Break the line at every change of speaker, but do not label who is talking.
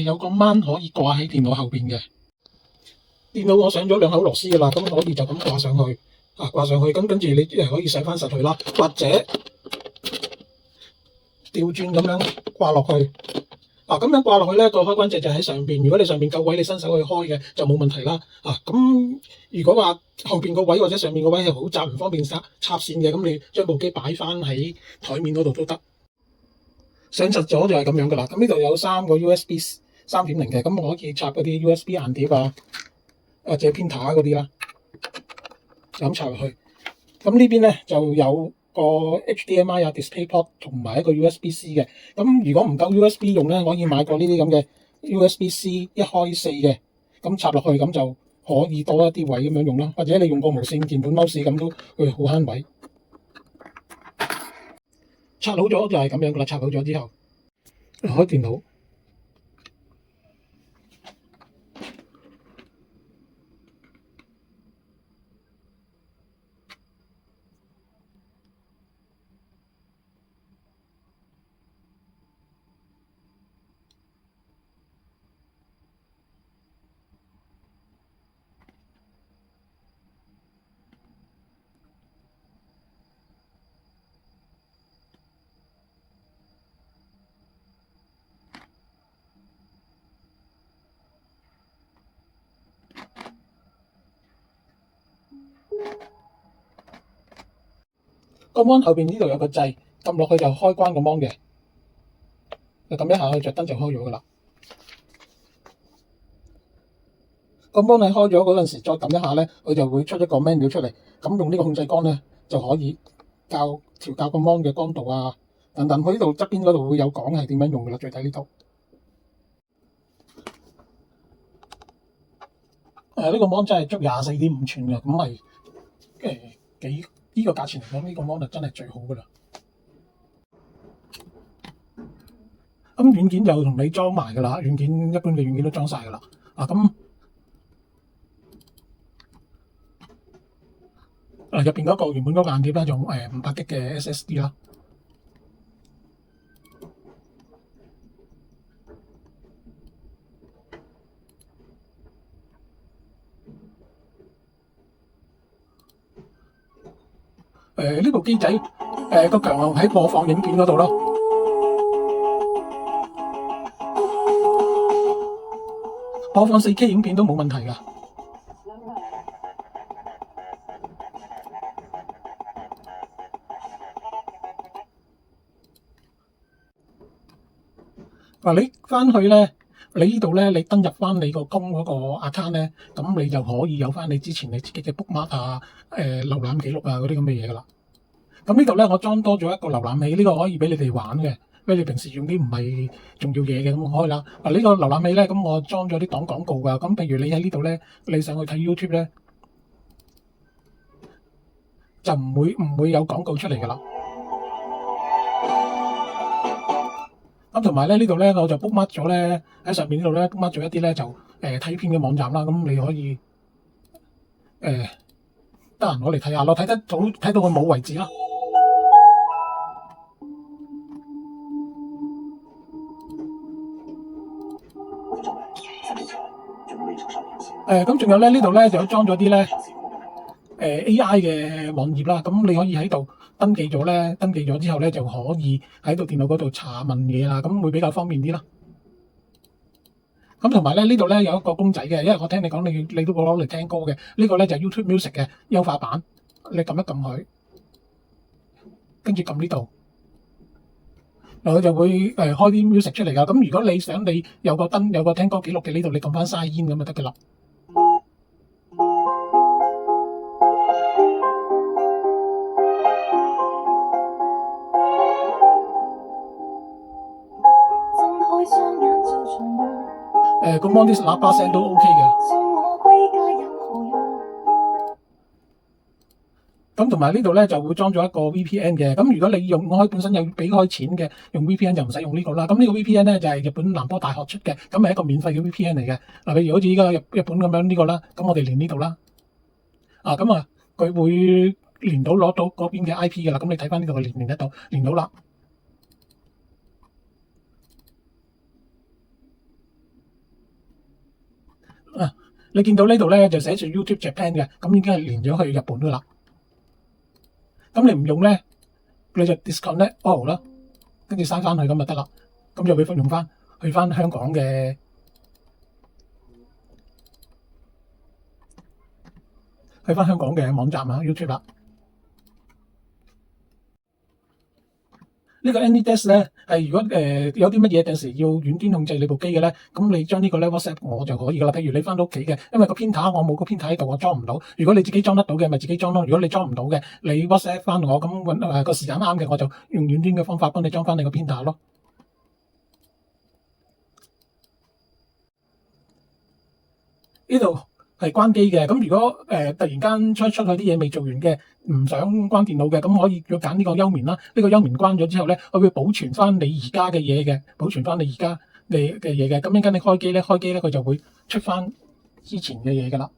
有個掹可以掛喺電腦後邊嘅。電腦我上咗兩口螺絲噶啦，咁可以就咁掛上去，掛上去，咁跟住你可以洗翻實佢啦，或者調轉咁樣掛落去。咁樣掛落去咧，個開關掣就喺上邊。如果你上邊夠位，你伸手去開嘅就冇問題啦。咁如果話後邊個位或者上面個位係好窄，唔方便插線嘅，咁你將部機擺翻喺台面嗰度都得。上實咗就係咁樣噶啦。咁呢度有3個 USB 3.0嘅，咁我可以插嗰啲 USB 硬碟或者 printer 嗰啲啦，就咁插入去。咁呢邊咧就有個 HDMI DisplayPort 同埋一個 USB-C 嘅。咁如果唔夠 USB 用咧，可以買個呢啲咁嘅 USB-C 一開4嘅，咁插落去咁就可以多一啲位咁樣用啦。或者你用個無線鍵盤 mouse 咁都會好慳位。插好咗就係咁樣噶啦。插好咗之後，開電腦。個 mon 後邊呢度有個掣，撳落去就開關個 mon 嘅，就撳一下佢着燈就開咗噶啦。個 mon 喺開咗嗰陣時，再撳一下咧，佢就會出一個 menu 出嚟。咁用呢個控制杆咧，就可以調校個 mon 嘅光度等等。佢呢度側邊嗰度會有講係點樣用噶啦，最睇呢度。呢個 mon 真係足24.5寸嘅，咁係呢個價錢嚟講，呢個 mon 就真係最好噶啦。咁軟件就同你裝埋噶啦，一般嘅軟件都裝晒噶啦。咁入邊嗰個原本嗰個硬碟咧，用500G 嘅 SSD 啦。呢部機仔個強項喺播放影片嗰度咯。播放 4K 影片都冇問題噶。你翻去咧，你呢度咧，你登入翻你個公嗰個 account 咧，咁你就可以有翻你之前你自己嘅 bookmark 瀏覽記錄嗰啲咁嘅嘢噶啦。咁呢度咧，我裝多咗一個瀏覽器，呢個可以俾你哋玩嘅，俾你平時用啲唔係重要嘢嘅咁開啦。呢個瀏覽器咧，咁我裝咗啲擋廣告噶。咁譬如你喺呢度咧，你上去睇 YouTube 咧，就唔會有廣告出嚟噶啦。咁同埋咧，呢度咧，我就 bookmark 咗咧，喺上面呢度咧 bookmark 咗一啲咧就睇片嘅網站啦。咁你可以得閒攞嚟睇下咯，睇到佢冇為止啦。咁仲有咧，呢度咧就裝咗啲咧AI 嘅網頁啦。咁你可以喺度登記咗之後咧，就可以喺度電腦嗰度查問嘢啦。咁會比較方便啲啦。咁同埋咧，呢度咧有一個公仔嘅，因為我聽你講你都會攞嚟聽歌嘅。呢個咧就係 YouTube Music 嘅優化版，你撳一撳佢，跟住撳呢度，佢就會開啲 music 出嚟噶。咁如果你想你有個聽歌記錄嘅，呢度你撳翻晒煙咁就得噶啦。個 mon 啲喇叭聲都 OK 嘅。咁同埋呢度咧就會裝咗一個 VPN 嘅。咁如果你我本身有俾開錢嘅，用 VPN 就唔使用呢個啦。咁呢個 VPN 咧就係日本南波大學出嘅，咁係一個免費嘅 VPN 嚟嘅。譬如好似依家日本咁樣呢個啦，咁我哋連呢度啦。佢會攞到嗰邊嘅 IP 噶啦。咁你睇翻呢度連得到，連到啦。啊，你見到呢度咧就寫住 YouTube Japan 嘅，咁已經係連咗去日本噶啦。咁你唔用咧，你就 disconnect all 啦，跟住刪翻去咁就得啦。咁就會用翻去翻香港嘅。去翻香港嘅網站啊 YouTube 啦。呢個 AnyDesk 咧係如果有啲乜嘢第時要遠端控制你部機嘅咧，咁你將呢個咧 WhatsApp 我就可以噶啦。譬如你翻到屋企嘅，因為個 printer 我冇個 printer 喺度，我裝唔到。如果你自己裝得到嘅，咪自己裝咯。如果你裝唔到嘅，你 WhatsApp 翻我，咁揾個時間啱嘅，我就用遠端嘅方法幫你裝翻你個 printer 咯。呢度係關機嘅，咁如果突然間出去啲嘢未做完嘅，唔想關電腦嘅，咁可以要揀呢個休眠啦。呢個休眠關咗之後咧，佢會保存翻你而家嘅嘢嘅，保存翻你而家嘅嘢嘅。咁陣間你開機咧，佢就會出翻之前嘅嘢噶啦。